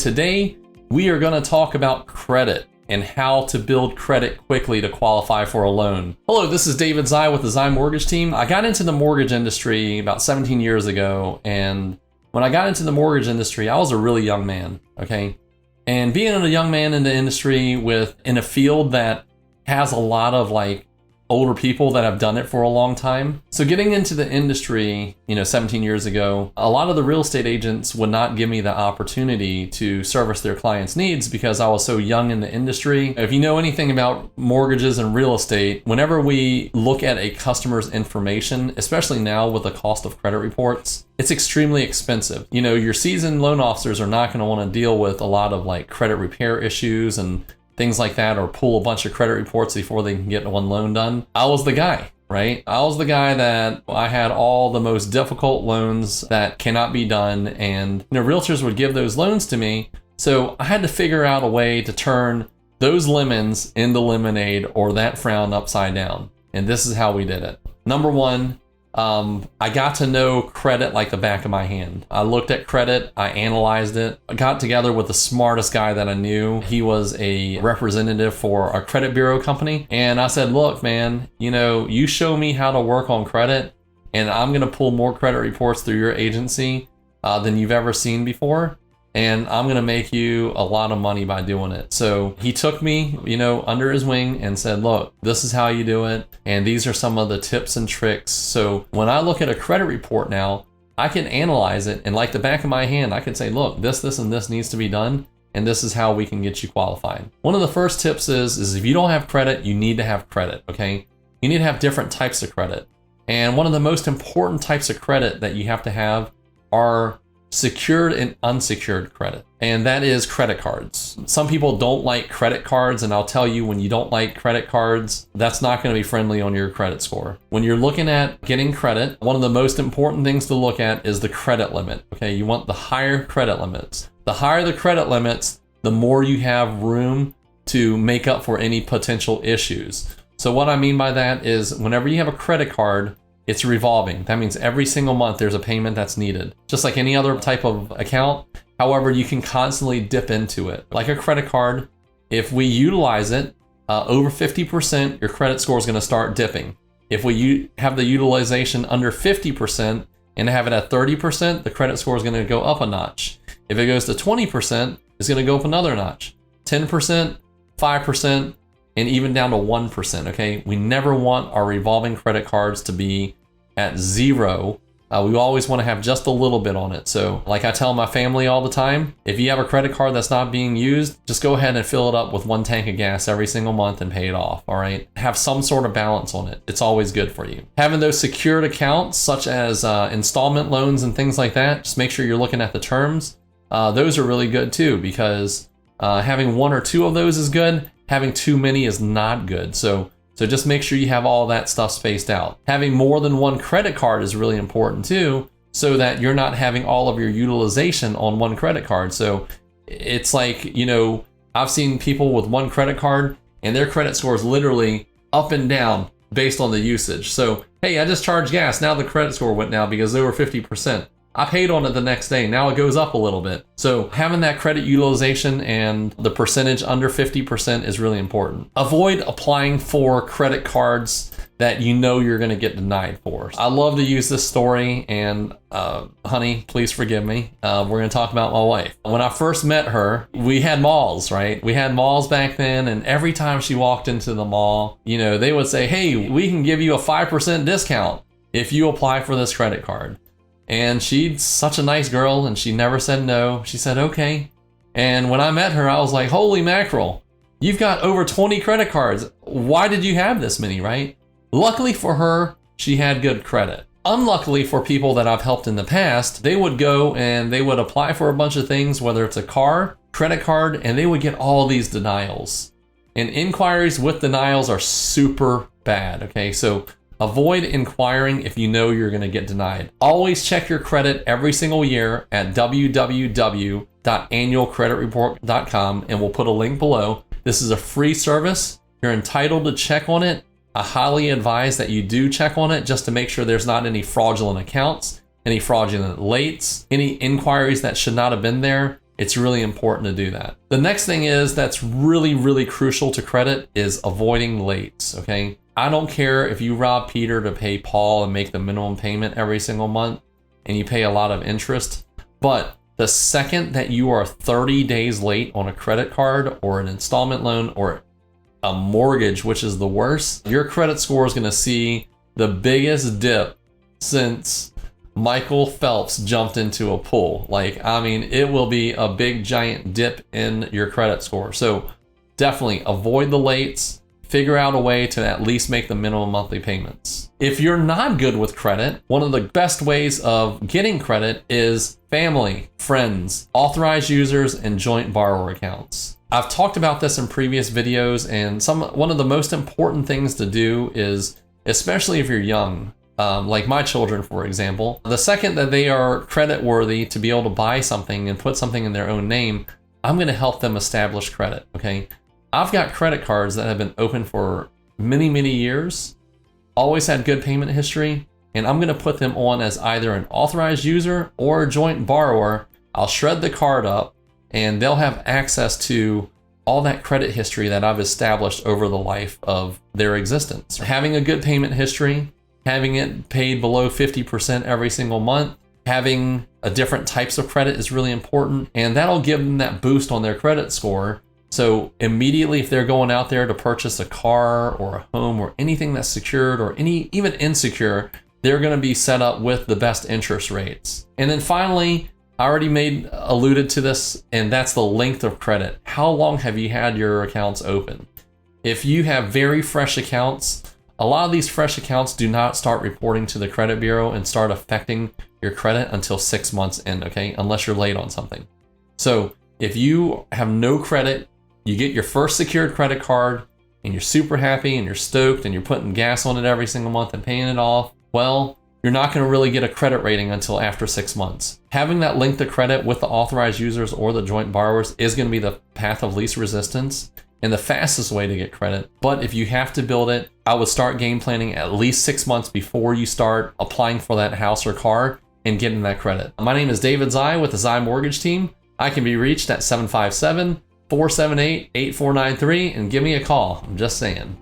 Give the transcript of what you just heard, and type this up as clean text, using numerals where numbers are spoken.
today we are going to talk about credit and how to build credit quickly to qualify for a loan. Hello, this is David Xie with the Xie Mortgage Team. I got into the mortgage industry about 17 years ago, and when I got into the mortgage industry, I was a really young man, okay? And being a young man in the industry in a field that has a lot of older people that have done it for a long time. So getting into the industry, 17 years ago, a lot of the real estate agents would not give me the opportunity to service their clients' needs because I was so young in the industry. If you know anything about mortgages and real estate, whenever we look at a customer's information, especially now with the cost of credit reports, it's extremely expensive. Your seasoned loan officers are not going to want to deal with a lot of credit repair issues and things like that, or pull a bunch of credit reports before they can get one loan done. I was the guy, right? I was the guy that I had all the most difficult loans that cannot be done, and realtors would give those loans to me. So I had to figure out a way to turn those lemons into lemonade or that frown upside down. And this is how we did it. Number one, I got to know credit like the back of my hand. I looked at credit, I analyzed it. I got together with the smartest guy that I knew. He was a representative for a credit bureau company. And I said, look, man, you show me how to work on credit, and I'm going to pull more credit reports through your agency than you've ever seen before. And I'm going to make you a lot of money by doing it. So he took me, under his wing and said, look, this is how you do it. And these are some of the tips and tricks. So when I look at a credit report now, I can analyze it. And like the back of my hand, I can say, look, this, and this needs to be done. And this is how we can get you qualified. One of the first tips is if you don't have credit, you need to have credit, okay? You need to have different types of credit. And one of the most important types of credit that you have to have are secured and unsecured credit, and that is credit cards. Some people don't like credit cards, and I'll tell you, when you don't like credit cards, that's not going to be friendly on your credit score. When you're looking at getting credit, one of the most important things to look at is the credit limit. Okay, you want the higher credit limits. The higher the credit limits, the more you have room to make up for any potential issues. So what I mean by that is whenever you have a credit card, it's revolving. That means every single month there's a payment that's needed, just like any other type of account. However, you can constantly dip into it. Like a credit card, if we utilize it over 50%, your credit score is going to start dipping. If we have the utilization under 50% and have it at 30%, the credit score is going to go up a notch. If it goes to 20%, it's going to go up another notch. 10%, 5%, and even down to 1%, okay? We never want our revolving credit cards to be at zero. We always want to have just a little bit on it. So like I tell my family all the time, if you have a credit card that's not being used, just go ahead and fill it up with 1 tank of gas every single month and pay it off, all right? Have some sort of balance on it. It's always good for you. Having those secured accounts, such as installment loans and things like that, just make sure you're looking at the terms. Those are really good too, because having 1 or 2 of those is good. Having too many is not good. So just make sure you have all that stuff spaced out. Having more than 1 credit card is really important too, so that you're not having all of your utilization on 1 credit card. So it's like, I've seen people with 1 credit card and their credit score is literally up and down based on the usage. So, hey, I just charged gas. Now the credit score went down because they were 50%. I paid on it the next day. Now it goes up a little bit. So having that credit utilization and the percentage under 50% is really important. Avoid applying for credit cards that you're going to get denied for. I love to use this story, and honey, please forgive me. We're going to talk about my wife. When I first met her, we had malls, right? We had malls back then, and every time she walked into the mall, they would say, hey, we can give you a 5% discount if you apply for this credit card. And she's such a nice girl, and she never said no. She said, okay. And when I met her, I was like, holy mackerel, you've got over 20 credit cards. Why did you have this many, right? Luckily for her, she had good credit. Unluckily for people that I've helped in the past, they would go and they would apply for a bunch of things, whether it's a car, credit card, and they would get all these denials. And inquiries with denials are super bad, okay? So avoid inquiring if you know you're going to get denied. Always check your credit every single year at www.annualcreditreport.com, and we'll put a link below. This is a free service. You're entitled to check on it. I highly advise that you do check on it just to make sure there's not any fraudulent accounts, any fraudulent lates, any inquiries that should not have been there. It's really important to do that. The next thing is that's really, really crucial to credit is avoiding lates, okay? I don't care if you rob Peter to pay Paul and make the minimum payment every single month and you pay a lot of interest, but the second that you are 30 days late on a credit card or an installment loan or a mortgage, which is the worst, your credit score is going to see the biggest dip since Michael Phelps jumped into a pool. Like, I mean, it will be a big giant dip in your credit score. So definitely avoid the lates, figure out a way to at least make the minimum monthly payments. If you're not good with credit, one of the best ways of getting credit is family, friends, authorized users, and joint borrower accounts. I've talked about this in previous videos, and one of the most important things to do is, especially if you're young, like my children, for example, the second that they are credit worthy to be able to buy something and put something in their own name, I'm going to help them establish credit, okay? I've got credit cards that have been open for many, many years, always had good payment history, and I'm going to put them on as either an authorized user or a joint borrower. I'll shred the card up and they'll have access to all that credit history that I've established over the life of their existence. Having a good payment history, having it paid below 50% every single month, having a different types of credit is really important, and that'll give them that boost on their credit score. So immediately, if they're going out there to purchase a car or a home or anything that's secured or even insecure, they're going to be set up with the best interest rates. And then finally, I already alluded to this, and that's the length of credit. How long have you had your accounts open? If you have very fresh accounts, a lot of these fresh accounts do not start reporting to the credit bureau and start affecting your credit until 6 months in, okay? Unless you're late on something. So if you have no credit, you get your first secured credit card and you're super happy and you're stoked and you're putting gas on it every single month and paying it off, well, you're not going to really get a credit rating until after 6 months. Having that link to credit with the authorized users or the joint borrowers is going to be the path of least resistance and the fastest way to get credit. But if you have to build it, I would start game planning at least 6 months before you start applying for that house or car and getting that credit. My name is David Xie with the Xie Mortgage Team. I can be reached at 757-478-8493 and give me a call. I'm just saying.